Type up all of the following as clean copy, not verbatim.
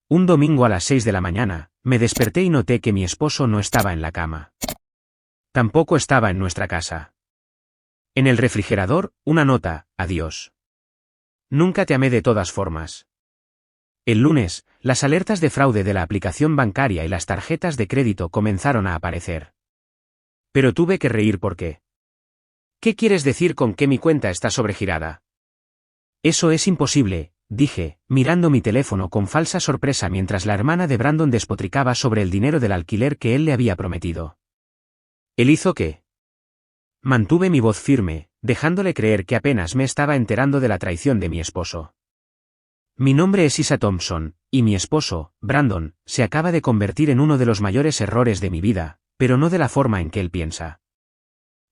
Un domingo a las 6 de la mañana, me desperté y noté que mi esposo no estaba en la cama. Tampoco estaba en nuestra casa. En el refrigerador, una nota: adiós. Nunca te amé de todas formas. El lunes, las alertas de fraude de la aplicación bancaria y las tarjetas de crédito comenzaron a aparecer. Pero tuve que reír porque... ¿Qué quieres decir con que mi cuenta está sobregirada? Eso es imposible, dije, mirando mi teléfono con falsa sorpresa mientras la hermana de Brandon despotricaba sobre el dinero del alquiler que él le había prometido. ¿Él hizo qué? Mantuve mi voz firme, dejándole creer que apenas me estaba enterando de la traición de mi esposo. Mi nombre es Isa Thompson, y mi esposo, Brandon, se acaba de convertir en uno de los mayores errores de mi vida, pero no de la forma en que él piensa.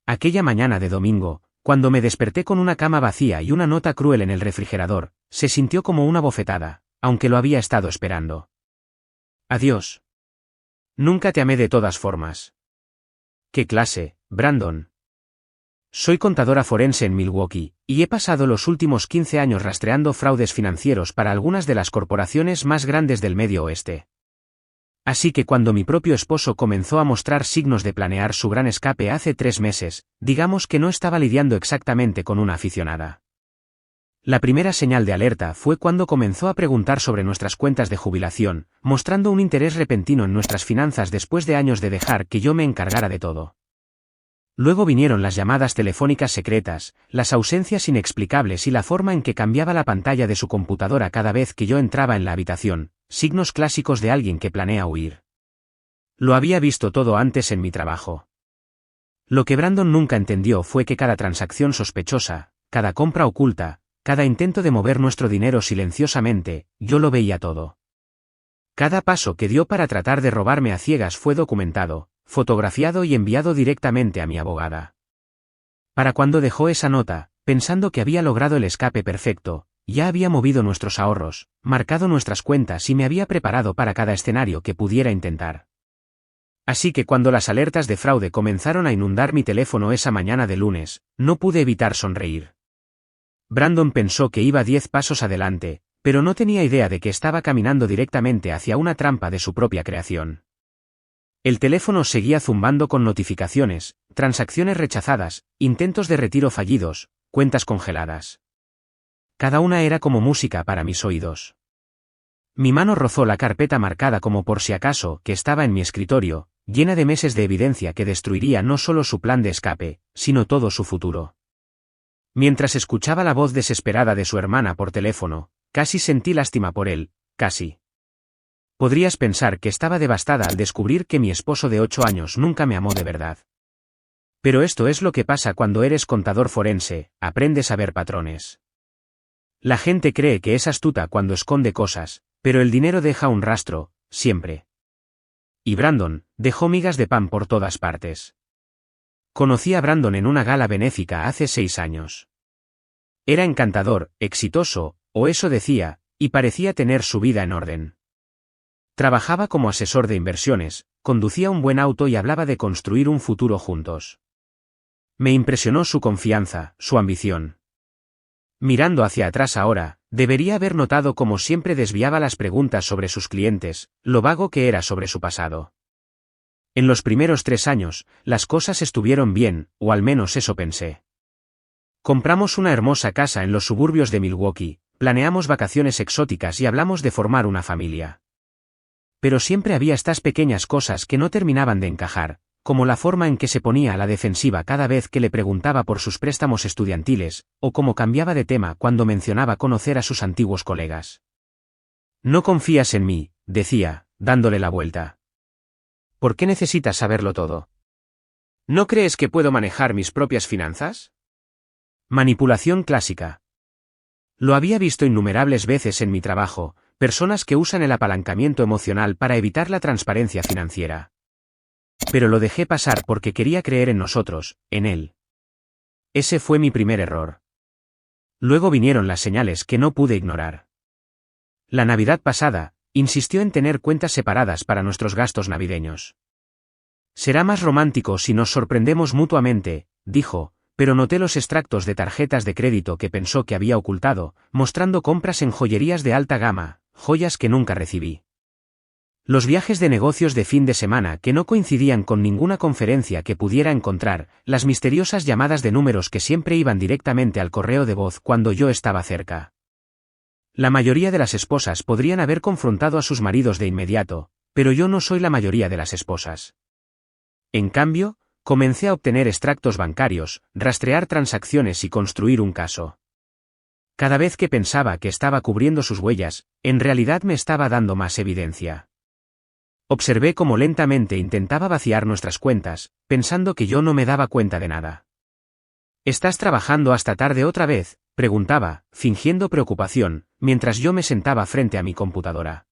Aquella mañana de domingo, cuando me desperté con una cama vacía y una nota cruel en el refrigerador, se sintió como una bofetada, aunque lo había estado esperando. Adiós. Nunca te amé de todas formas. ¿Qué clase, Brandon? Soy contadora forense en Milwaukee, y he pasado los últimos 15 años rastreando fraudes financieros para algunas de las corporaciones más grandes del Medio Oeste. Así que cuando mi propio esposo comenzó a mostrar signos de planear su gran escape hace 3 meses, digamos que no estaba lidiando exactamente con una aficionada. La primera señal de alerta fue cuando comenzó a preguntar sobre nuestras cuentas de jubilación, mostrando un interés repentino en nuestras finanzas después de años de dejar que yo me encargara de todo. Luego vinieron las llamadas telefónicas secretas, las ausencias inexplicables y la forma en que cambiaba la pantalla de su computadora cada vez que yo entraba en la habitación, signos clásicos de alguien que planea huir. Lo había visto todo antes en mi trabajo. Lo que Brandon nunca entendió fue que cada transacción sospechosa, cada compra oculta, cada intento de mover nuestro dinero silenciosamente, yo lo veía todo. Cada paso que dio para tratar de robarme a ciegas fue documentado, fotografiado y enviado directamente a mi abogada. Para cuando dejó esa nota, pensando que había logrado el escape perfecto, ya había movido nuestros ahorros, marcado nuestras cuentas y me había preparado para cada escenario que pudiera intentar. Así que cuando las alertas de fraude comenzaron a inundar mi teléfono esa mañana de lunes, no pude evitar sonreír. Brandon pensó que iba 10 pasos adelante, pero no tenía idea de que estaba caminando directamente hacia una trampa de su propia creación. El teléfono seguía zumbando con notificaciones, transacciones rechazadas, intentos de retiro fallidos, cuentas congeladas. Cada una era como música para mis oídos. Mi mano rozó la carpeta marcada como por si acaso, que estaba en mi escritorio, llena de meses de evidencia que destruiría no solo su plan de escape, sino todo su futuro. Mientras escuchaba la voz desesperada de su hermana por teléfono, casi sentí lástima por él, casi. Podrías pensar que estaba devastada al descubrir que mi esposo de 8 años nunca me amó de verdad. Pero esto es lo que pasa cuando eres contador forense, aprendes a ver patrones. La gente cree que es astuta cuando esconde cosas, pero el dinero deja un rastro, siempre. Y Brandon dejó migas de pan por todas partes. Conocí a Brandon en una gala benéfica hace 6 años. Era encantador, exitoso, o eso decía, y parecía tener su vida en orden. Trabajaba como asesor de inversiones, conducía un buen auto y hablaba de construir un futuro juntos. Me impresionó su confianza, su ambición. Mirando hacia atrás ahora, debería haber notado cómo siempre desviaba las preguntas sobre sus clientes, lo vago que era sobre su pasado. En los primeros 3 años, las cosas estuvieron bien, o al menos eso pensé. Compramos una hermosa casa en los suburbios de Milwaukee, planeamos vacaciones exóticas y hablamos de formar una familia. Pero siempre había estas pequeñas cosas que no terminaban de encajar, como la forma en que se ponía a la defensiva cada vez que le preguntaba por sus préstamos estudiantiles, o cómo cambiaba de tema cuando mencionaba conocer a sus antiguos colegas. No confías en mí, decía, dándole la vuelta. ¿Por qué necesitas saberlo todo? ¿No crees que puedo manejar mis propias finanzas? Manipulación clásica. Lo había visto innumerables veces en mi trabajo, personas que usan el apalancamiento emocional para evitar la transparencia financiera. Pero lo dejé pasar porque quería creer en nosotros, en él. Ese fue mi primer error. Luego vinieron las señales que no pude ignorar. La Navidad pasada, insistió en tener cuentas separadas para nuestros gastos navideños. Será más romántico si nos sorprendemos mutuamente, dijo, pero noté los extractos de tarjetas de crédito que pensó que había ocultado, mostrando compras en joyerías de alta gama, joyas que nunca recibí. Los viajes de negocios de fin de semana que no coincidían con ninguna conferencia que pudiera encontrar, las misteriosas llamadas de números que siempre iban directamente al correo de voz cuando yo estaba cerca. La mayoría de las esposas podrían haber confrontado a sus maridos de inmediato, pero yo no soy la mayoría de las esposas. En cambio, comencé a obtener extractos bancarios, rastrear transacciones y construir un caso. Cada vez que pensaba que estaba cubriendo sus huellas, en realidad me estaba dando más evidencia. Observé cómo lentamente intentaba vaciar nuestras cuentas, pensando que yo no me daba cuenta de nada. ¿Estás trabajando hasta tarde otra vez?, preguntaba, fingiendo preocupación, mientras yo me sentaba frente a mi computadora.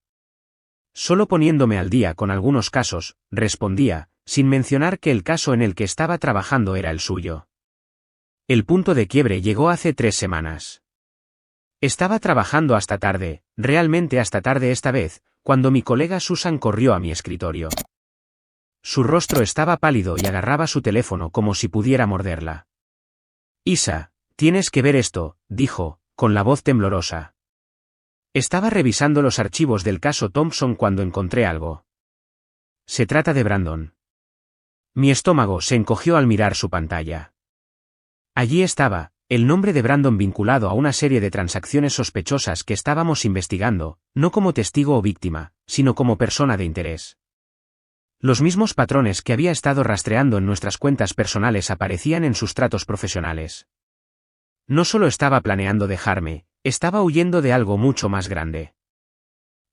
Solo poniéndome al día con algunos casos, respondía, sin mencionar que el caso en el que estaba trabajando era el suyo. El punto de quiebre llegó hace 3 semanas. Estaba trabajando hasta tarde, realmente hasta tarde esta vez, cuando mi colega Susan corrió a mi escritorio. Su rostro estaba pálido y agarraba su teléfono como si pudiera morderla. Isa, tienes que ver esto, dijo, con la voz temblorosa. Estaba revisando los archivos del caso Thompson cuando encontré algo. Se trata de Brandon. Mi estómago se encogió al mirar su pantalla. Allí estaba, el nombre de Brandon vinculado a una serie de transacciones sospechosas que estábamos investigando, no como testigo o víctima, sino como persona de interés. Los mismos patrones que había estado rastreando en nuestras cuentas personales aparecían en sus tratos profesionales. No solo estaba planeando dejarme, estaba huyendo de algo mucho más grande.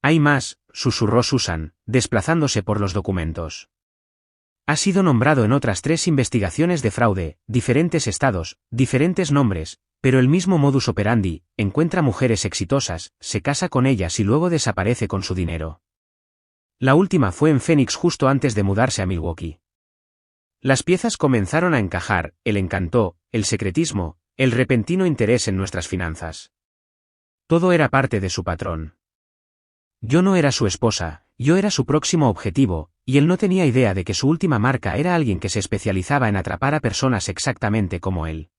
Hay más, susurró Susan, desplazándose por los documentos. Ha sido nombrado en otras 3 investigaciones de fraude, diferentes estados, diferentes nombres, pero el mismo modus operandi: encuentra mujeres exitosas, se casa con ellas y luego desaparece con su dinero. La última fue en Phoenix justo antes de mudarse a Milwaukee. Las piezas comenzaron a encajar, el encanto, el secretismo, el repentino interés en nuestras finanzas. Todo era parte de su patrón. Yo no era su esposa, yo era su próximo objetivo, y él no tenía idea de que su última marca era alguien que se especializaba en atrapar a personas exactamente como él.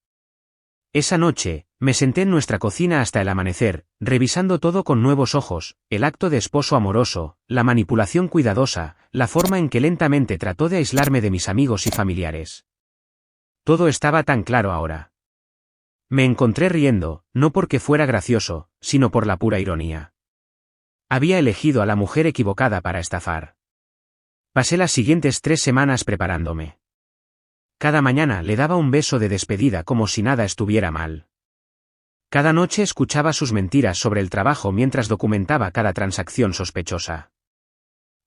Esa noche, me senté en nuestra cocina hasta el amanecer, revisando todo con nuevos ojos, el acto de esposo amoroso, la manipulación cuidadosa, la forma en que lentamente trató de aislarme de mis amigos y familiares. Todo estaba tan claro ahora. Me encontré riendo, no porque fuera gracioso, sino por la pura ironía. Había elegido a la mujer equivocada para estafar. Pasé las siguientes 3 semanas preparándome. Cada mañana le daba un beso de despedida como si nada estuviera mal. Cada noche escuchaba sus mentiras sobre el trabajo mientras documentaba cada transacción sospechosa.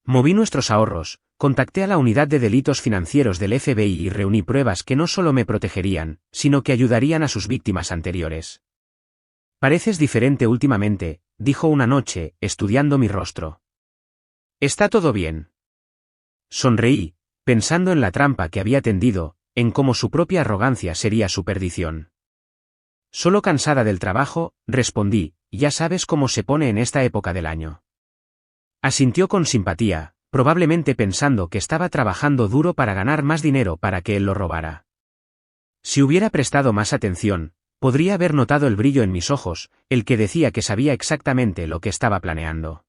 Moví nuestros ahorros, contacté a la unidad de delitos financieros del FBI y reuní pruebas que no solo me protegerían, sino que ayudarían a sus víctimas anteriores. Pareces diferente últimamente, dijo una noche, estudiando mi rostro. ¿Está todo bien? Sonreí, pensando en la trampa que había tendido, en cómo su propia arrogancia sería su perdición. Solo cansada del trabajo, respondí, ya sabes cómo se pone en esta época del año. Asintió con simpatía, probablemente pensando que estaba trabajando duro para ganar más dinero para que él lo robara. Si hubiera prestado más atención, podría haber notado el brillo en mis ojos, el que decía que sabía exactamente lo que estaba planeando.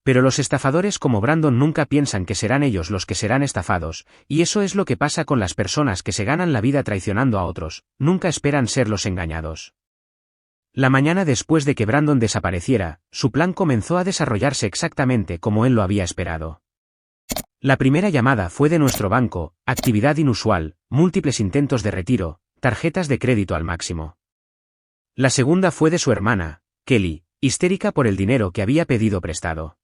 Pero los estafadores como Brandon nunca piensan que serán ellos los que serán estafados, y eso es lo que pasa con las personas que se ganan la vida traicionando a otros, nunca esperan ser los engañados. La mañana después de que Brandon desapareciera, su plan comenzó a desarrollarse exactamente como él lo había esperado. La primera llamada fue de nuestro banco, actividad inusual, múltiples intentos de retiro, tarjetas de crédito al máximo. La segunda fue de su hermana, Kelly, histérica por el dinero que había pedido prestado.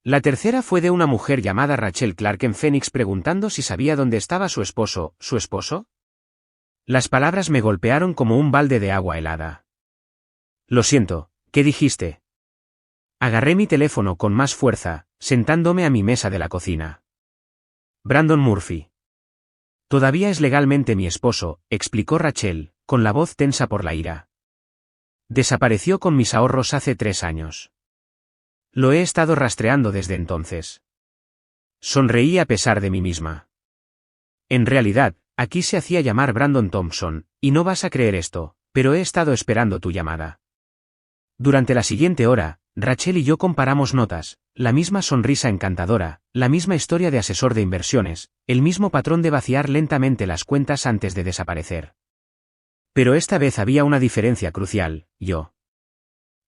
La tercera fue de una mujer llamada Rachel Clark en Phoenix preguntando si sabía dónde estaba su esposo. ¿Su esposo? Las palabras me golpearon como un balde de agua helada. Lo siento, ¿qué dijiste? Agarré mi teléfono con más fuerza, sentándome a mi mesa de la cocina. Brandon Murphy. Todavía es legalmente mi esposo, explicó Rachel, con la voz tensa por la ira. Desapareció con mis ahorros hace 3 años. Lo he estado rastreando desde entonces. Sonreí a pesar de mí misma. En realidad, aquí se hacía llamar Brandon Thompson, y no vas a creer esto, pero he estado esperando tu llamada. Durante la siguiente hora, Rachel y yo comparamos notas, la misma sonrisa encantadora, la misma historia de asesor de inversiones, el mismo patrón de vaciar lentamente las cuentas antes de desaparecer. Pero esta vez había una diferencia crucial, yo.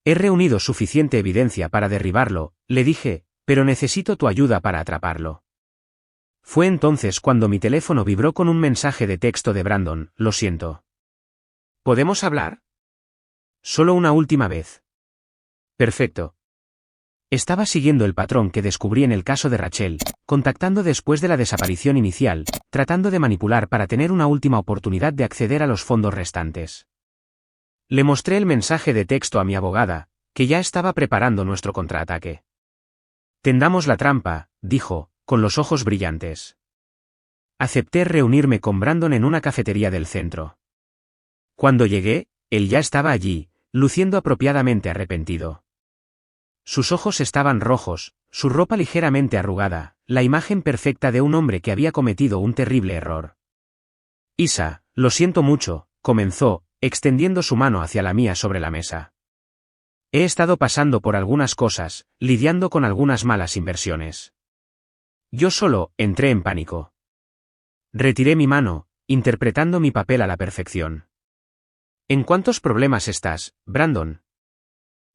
He reunido suficiente evidencia para derribarlo, le dije, pero necesito tu ayuda para atraparlo. Fue entonces cuando mi teléfono vibró con un mensaje de texto de Brandon, lo siento. ¿Podemos hablar? Solo una última vez. Perfecto. Estaba siguiendo el patrón que descubrí en el caso de Rachel, contactando después de la desaparición inicial, tratando de manipular para tener una última oportunidad de acceder a los fondos restantes. Le mostré el mensaje de texto a mi abogada, que ya estaba preparando nuestro contraataque. Tendamos la trampa, dijo, con los ojos brillantes. Acepté reunirme con Brandon en una cafetería del centro. Cuando llegué, él ya estaba allí, luciendo apropiadamente arrepentido. Sus ojos estaban rojos, su ropa ligeramente arrugada, la imagen perfecta de un hombre que había cometido un terrible error. Isa, lo siento mucho, comenzó, extendiendo su mano hacia la mía sobre la mesa. He estado pasando por algunas cosas, lidiando con algunas malas inversiones. Yo solo entré en pánico. Retiré mi mano, interpretando mi papel a la perfección. ¿En cuántos problemas estás, Brandon?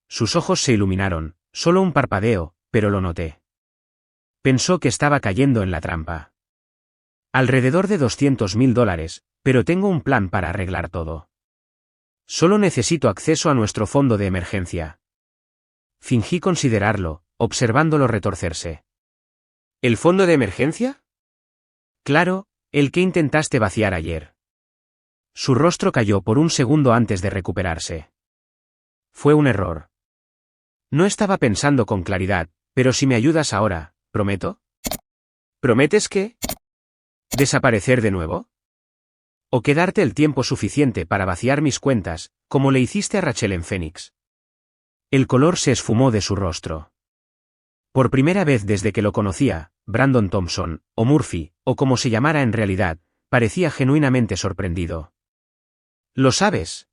Sus ojos se iluminaron, solo un parpadeo, pero lo noté. Pensó que estaba cayendo en la trampa. Alrededor de $200.000, pero tengo un plan para arreglar todo. Solo necesito acceso a nuestro fondo de emergencia. Fingí considerarlo, observándolo retorcerse. ¿El fondo de emergencia? Claro, el que intentaste vaciar ayer. Su rostro cayó por un segundo antes de recuperarse. Fue un error. No estaba pensando con claridad, pero si me ayudas ahora, ¿prometo? ¿Prometes qué? ¿Desaparecer de nuevo? ¿O quedarte el tiempo suficiente para vaciar mis cuentas, como le hiciste a Rachel en Phoenix? El color se esfumó de su rostro. Por primera vez desde que lo conocía, Brandon Thompson, o Murphy, o como se llamara en realidad, parecía genuinamente sorprendido. ¿Lo sabes?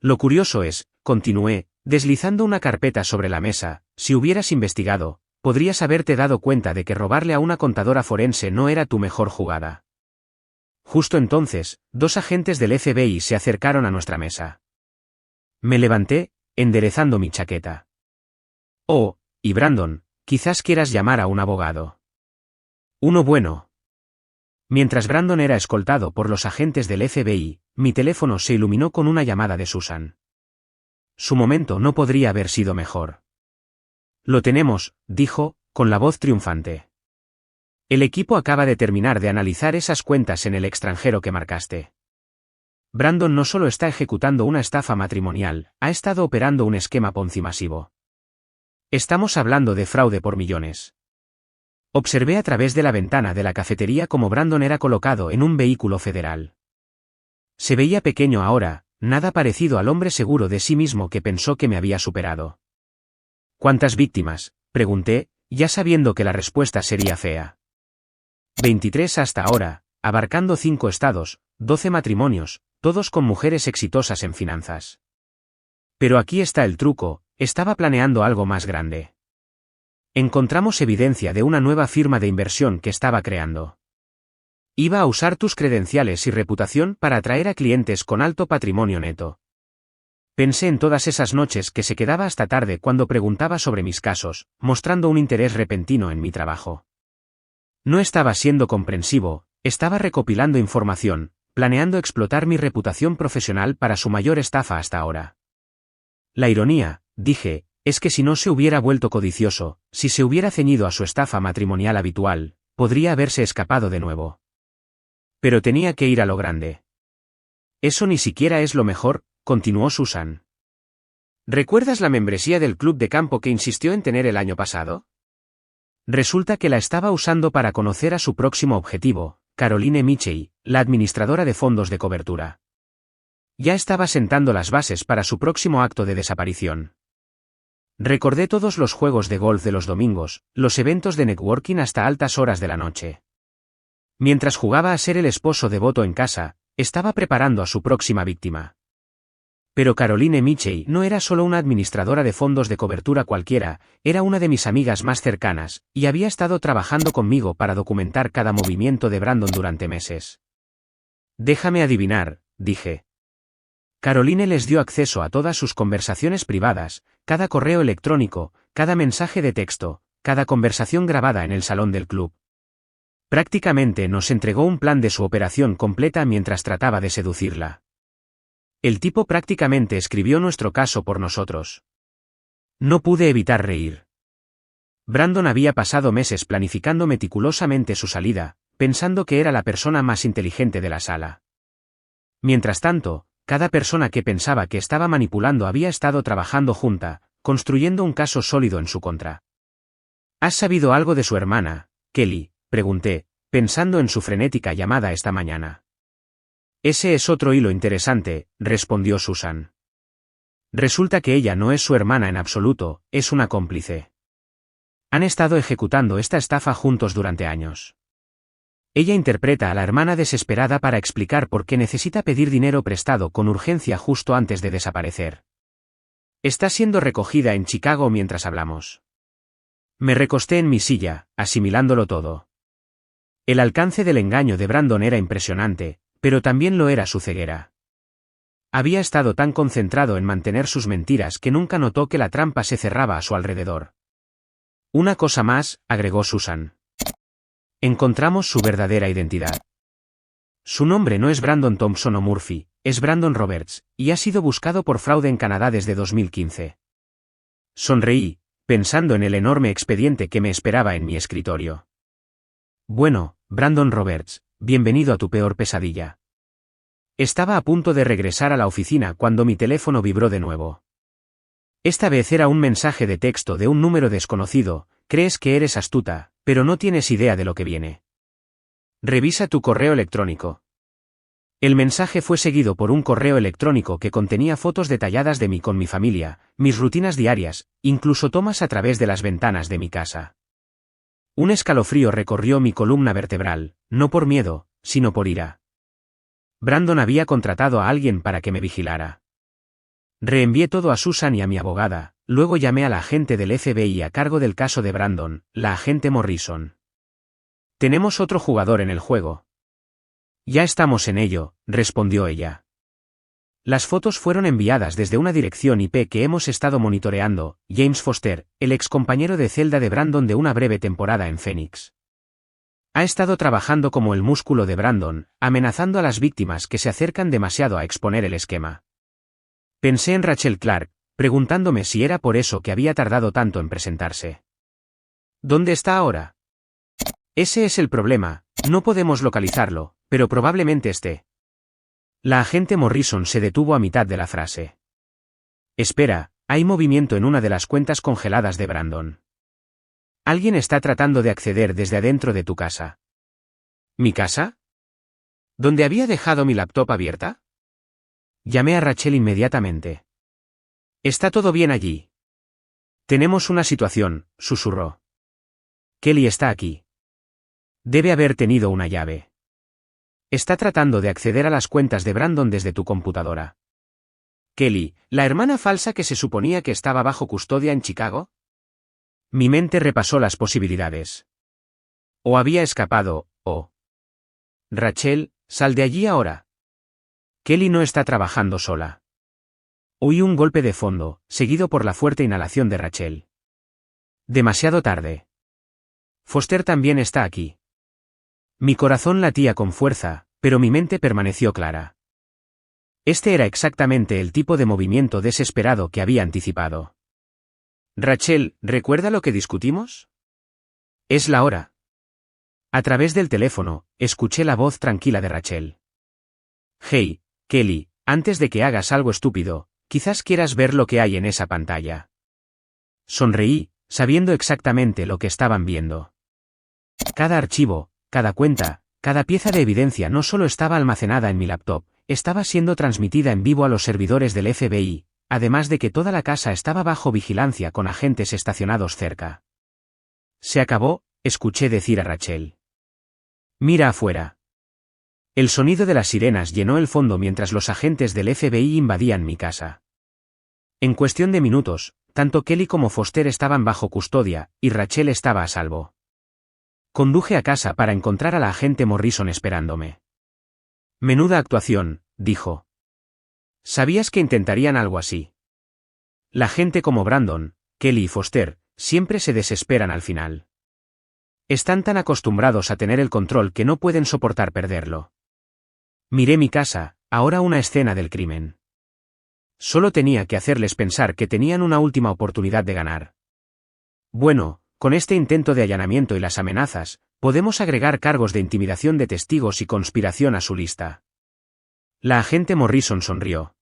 Lo curioso es, continué, deslizando una carpeta sobre la mesa, si hubieras investigado, podrías haberte dado cuenta de que robarle a una contadora forense no era tu mejor jugada. Justo entonces, 2 agentes del FBI se acercaron a nuestra mesa. Me levanté, enderezando mi chaqueta. Oh, y Brandon, quizás quieras llamar a un abogado. Uno bueno. Mientras Brandon era escoltado por los agentes del FBI, mi teléfono se iluminó con una llamada de Susan. Su momento no podría haber sido mejor. Lo tenemos, dijo, con la voz triunfante. El equipo acaba de terminar de analizar esas cuentas en el extranjero que marcaste. Brandon no solo está ejecutando una estafa matrimonial, ha estado operando un esquema Ponzi masivo. Estamos hablando de fraude por millones. Observé a través de la ventana de la cafetería cómo Brandon era colocado en un vehículo federal. Se veía pequeño ahora, nada parecido al hombre seguro de sí mismo que pensó que me había superado. ¿Cuántas víctimas?, pregunté, ya sabiendo que la respuesta sería fea. 23 hasta ahora, abarcando 5 estados, 12 matrimonios, todos con mujeres exitosas en finanzas. Pero aquí está el truco, estaba planeando algo más grande. Encontramos evidencia de una nueva firma de inversión que estaba creando. Iba a usar tus credenciales y reputación para atraer a clientes con alto patrimonio neto. Pensé en todas esas noches que se quedaba hasta tarde cuando preguntaba sobre mis casos, mostrando un interés repentino en mi trabajo. No estaba siendo comprensivo, estaba recopilando información, planeando explotar mi reputación profesional para su mayor estafa hasta ahora. La ironía, dije, es que si no se hubiera vuelto codicioso, si se hubiera ceñido a su estafa matrimonial habitual, podría haberse escapado de nuevo. Pero tenía que ir a lo grande. Eso ni siquiera es lo mejor, continuó Susan. ¿Recuerdas la membresía del club de campo que insistió en tener el año pasado? Resulta que la estaba usando para conocer a su próximo objetivo, Caroline Michey, la administradora de fondos de cobertura. Ya estaba sentando las bases para su próximo acto de desaparición. Recordé todos los juegos de golf de los domingos, los eventos de networking hasta altas horas de la noche. Mientras jugaba a ser el esposo devoto en casa, estaba preparando a su próxima víctima. Pero Caroline Mitchell no era solo una administradora de fondos de cobertura cualquiera, era una de mis amigas más cercanas, y había estado trabajando conmigo para documentar cada movimiento de Brandon durante meses. Déjame adivinar, dije. Caroline les dio acceso a todas sus conversaciones privadas, cada correo electrónico, cada mensaje de texto, cada conversación grabada en el salón del club. Prácticamente nos entregó un plan de su operación completa mientras trataba de seducirla. El tipo prácticamente escribió nuestro caso por nosotros. No pude evitar reír. Brandon había pasado meses planificando meticulosamente su salida, pensando que era la persona más inteligente de la sala. Mientras tanto, cada persona que pensaba que estaba manipulando había estado trabajando junta, construyendo un caso sólido en su contra. ¿Has sabido algo de su hermana, Kelly?, pregunté, pensando en su frenética llamada esta mañana. Ese es otro hilo interesante, respondió Susan. Resulta que ella no es su hermana en absoluto, es una cómplice. Han estado ejecutando esta estafa juntos durante años. Ella interpreta a la hermana desesperada para explicar por qué necesita pedir dinero prestado con urgencia justo antes de desaparecer. Está siendo recogida en Chicago mientras hablamos. Me recosté en mi silla, asimilándolo todo. El alcance del engaño de Brandon era impresionante, pero también lo era su ceguera. Había estado tan concentrado en mantener sus mentiras que nunca notó que la trampa se cerraba a su alrededor. Una cosa más, agregó Susan. Encontramos su verdadera identidad. Su nombre no es Brandon Thompson o Murphy, es Brandon Roberts, y ha sido buscado por fraude en Canadá desde 2015. Sonreí, pensando en el enorme expediente que me esperaba en mi escritorio. Bueno, Brandon Roberts, bienvenido a tu peor pesadilla. Estaba a punto de regresar a la oficina cuando mi teléfono vibró de nuevo. Esta vez era un mensaje de texto de un número desconocido. Crees que eres astuta, pero no tienes idea de lo que viene. Revisa tu correo electrónico. El mensaje fue seguido por un correo electrónico que contenía fotos detalladas de mí con mi familia, mis rutinas diarias, incluso tomas a través de las ventanas de mi casa. Un escalofrío recorrió mi columna vertebral, no por miedo, sino por ira. Brandon había contratado a alguien para que me vigilara. Reenvié todo a Susan y a mi abogada, luego llamé a la agente del FBI a cargo del caso de Brandon, la agente Morrison. Tenemos otro jugador en el juego. Ya estamos en ello, respondió ella. Las fotos fueron enviadas desde una dirección IP que hemos estado monitoreando, James Foster, el excompañero de celda de Brandon de una breve temporada en Phoenix. Ha estado trabajando como el músculo de Brandon, amenazando a las víctimas que se acercan demasiado a exponer el esquema. Pensé en Rachel Clark, preguntándome si era por eso que había tardado tanto en presentarse. ¿Dónde está ahora? Ese es el problema, no podemos localizarlo, pero probablemente esté. La agente Morrison se detuvo a mitad de la frase. Espera, hay movimiento en una de las cuentas congeladas de Brandon. Alguien está tratando de acceder desde adentro de tu casa. ¿Mi casa? ¿Dónde había dejado mi laptop abierta? Llamé a Rachel inmediatamente. ¿Está todo bien allí? Tenemos una situación, susurró. Kelly está aquí. Debe haber tenido una llave. Está tratando de acceder a las cuentas de Brandon desde tu computadora. Kelly, ¿la hermana falsa que se suponía que estaba bajo custodia en Chicago? Mi mente repasó las posibilidades. O había escapado, o... Rachel, sal de allí ahora. Kelly no está trabajando sola. Oí un golpe de fondo, seguido por la fuerte inhalación de Rachel. Demasiado tarde. Foster también está aquí. Mi corazón latía con fuerza, pero mi mente permaneció clara. Este era exactamente el tipo de movimiento desesperado que había anticipado. Rachel, ¿recuerda lo que discutimos? Es la hora. A través del teléfono, escuché la voz tranquila de Rachel. Hey, Kelly, antes de que hagas algo estúpido, quizás quieras ver lo que hay en esa pantalla. Sonreí, sabiendo exactamente lo que estaban viendo. Cada archivo, cada cuenta, cada pieza de evidencia no solo estaba almacenada en mi laptop, estaba siendo transmitida en vivo a los servidores del FBI, además de que toda la casa estaba bajo vigilancia con agentes estacionados cerca. Se acabó, escuché decir a Rachel. Mira afuera. El sonido de las sirenas llenó el fondo mientras los agentes del FBI invadían mi casa. En cuestión de minutos, tanto Kelly como Foster estaban bajo custodia, y Rachel estaba a salvo. Conduje a casa para encontrar a la agente Morrison esperándome. Menuda actuación, dijo. ¿Sabías que intentarían algo así? La gente como Brandon, Kelly y Foster, siempre se desesperan al final. Están tan acostumbrados a tener el control que no pueden soportar perderlo. Miré mi casa, ahora una escena del crimen. Solo tenía que hacerles pensar que tenían una última oportunidad de ganar. Bueno, con este intento de allanamiento y las amenazas, podemos agregar cargos de intimidación de testigos y conspiración a su lista. La agente Morrison sonrió.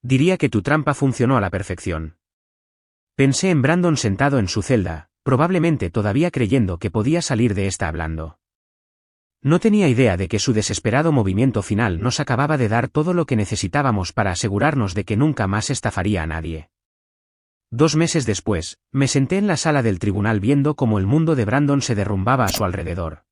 Diría que tu trampa funcionó a la perfección. Pensé en Brandon sentado en su celda, probablemente todavía creyendo que podía salir de esta hablando. No tenía idea de que su desesperado movimiento final nos acababa de dar todo lo que necesitábamos para asegurarnos de que nunca más estafaría a nadie. 2 meses después, me senté en la sala del tribunal viendo cómo el mundo de Brandon se derrumbaba a su alrededor.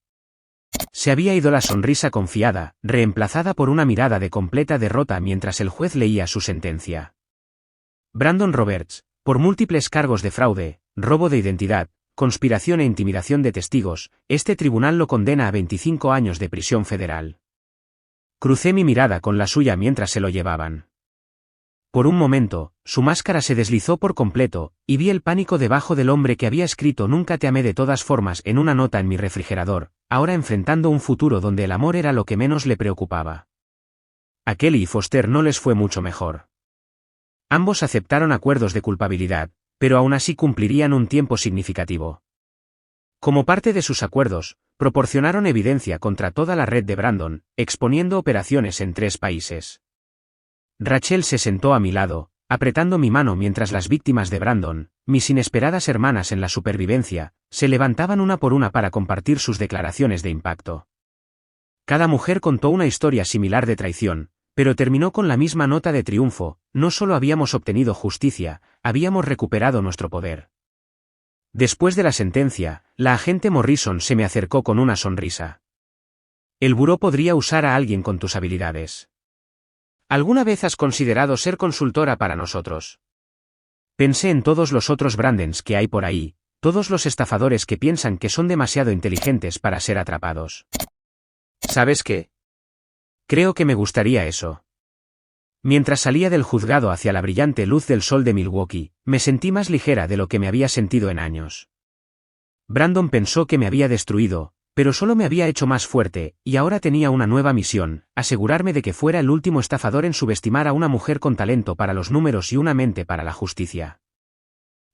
Se había ido la sonrisa confiada, reemplazada por una mirada de completa derrota mientras el juez leía su sentencia. Brandon Roberts, por múltiples cargos de fraude, robo de identidad, conspiración e intimidación de testigos, este tribunal lo condena a 25 años de prisión federal. Crucé mi mirada con la suya mientras se lo llevaban. Por un momento, su máscara se deslizó por completo, y vi el pánico debajo del hombre que había escrito "Nunca te amé de todas formas" en una nota en mi refrigerador, ahora enfrentando un futuro donde el amor era lo que menos le preocupaba. A Kelly y Foster no les fue mucho mejor. Ambos aceptaron acuerdos de culpabilidad, pero aún así cumplirían un tiempo significativo. Como parte de sus acuerdos, proporcionaron evidencia contra toda la red de Brandon, exponiendo operaciones en 3 países. Rachel se sentó a mi lado, apretando mi mano mientras las víctimas de Brandon, mis inesperadas hermanas en la supervivencia, se levantaban una por una para compartir sus declaraciones de impacto. Cada mujer contó una historia similar de traición, pero terminó con la misma nota de triunfo: no solo habíamos obtenido justicia, habíamos recuperado nuestro poder. Después de la sentencia, la agente Morrison se me acercó con una sonrisa. El buró podría usar a alguien con tus habilidades. ¿Alguna vez has considerado ser consultora para nosotros? Pensé en todos los otros Brandons que hay por ahí, todos los estafadores que piensan que son demasiado inteligentes para ser atrapados. ¿Sabes qué? Creo que me gustaría eso. Mientras salía del juzgado hacia la brillante luz del sol de Milwaukee, me sentí más ligera de lo que me había sentido en años. Brandon pensó que me había destruido, pero solo me había hecho más fuerte, y ahora tenía una nueva misión: asegurarme de que fuera el último estafador en subestimar a una mujer con talento para los números y una mente para la justicia.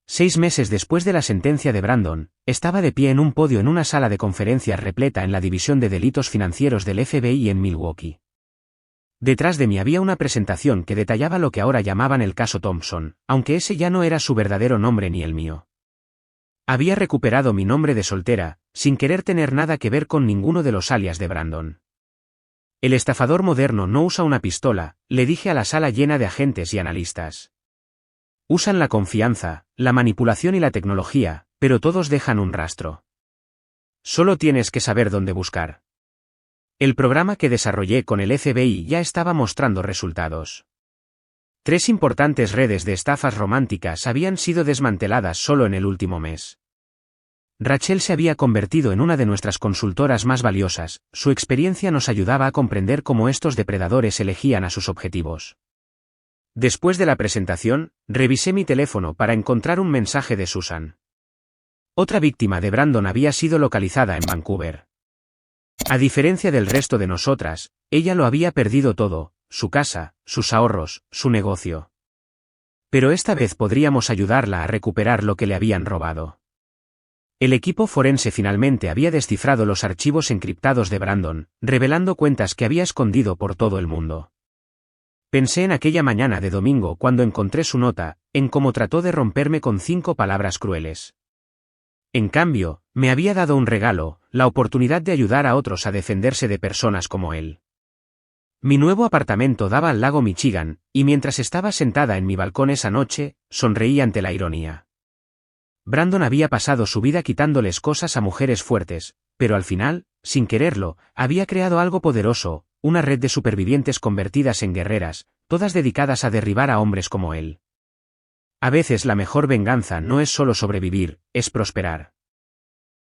6 meses después de la sentencia de Brandon, estaba de pie en un podio en una sala de conferencias repleta en la División de Delitos Financieros del FBI en Milwaukee. Detrás de mí había una presentación que detallaba lo que ahora llamaban el caso Thompson, aunque ese ya no era su verdadero nombre ni el mío. Había recuperado mi nombre de soltera, sin querer tener nada que ver con ninguno de los alias de Brandon. El estafador moderno no usa una pistola, le dije a la sala llena de agentes y analistas. Usan la confianza, la manipulación y la tecnología, pero todos dejan un rastro. Solo tienes que saber dónde buscar. El programa que desarrollé con el FBI ya estaba mostrando resultados. 3 importantes redes de estafas románticas habían sido desmanteladas solo en el último mes. Rachel se había convertido en una de nuestras consultoras más valiosas, su experiencia nos ayudaba a comprender cómo estos depredadores elegían a sus objetivos. Después de la presentación, revisé mi teléfono para encontrar un mensaje de Susan. Otra víctima de Brandon había sido localizada en Vancouver. A diferencia del resto de nosotras, ella lo había perdido todo: su casa, sus ahorros, su negocio. Pero esta vez podríamos ayudarla a recuperar lo que le habían robado. El equipo forense finalmente había descifrado los archivos encriptados de Brandon, revelando cuentas que había escondido por todo el mundo. Pensé en aquella mañana de domingo cuando encontré su nota, en cómo trató de romperme con 5 palabras crueles. En cambio, me había dado un regalo: la oportunidad de ayudar a otros a defenderse de personas como él. Mi nuevo apartamento daba al lago Michigan, y mientras estaba sentada en mi balcón esa noche, sonreí ante la ironía. Brandon había pasado su vida quitándoles cosas a mujeres fuertes, Pero al final, sin quererlo, había creado algo poderoso, una red de supervivientes convertidas en guerreras, todas dedicadas a derribar a hombres como él. A veces la mejor venganza no es solo sobrevivir, es prosperar.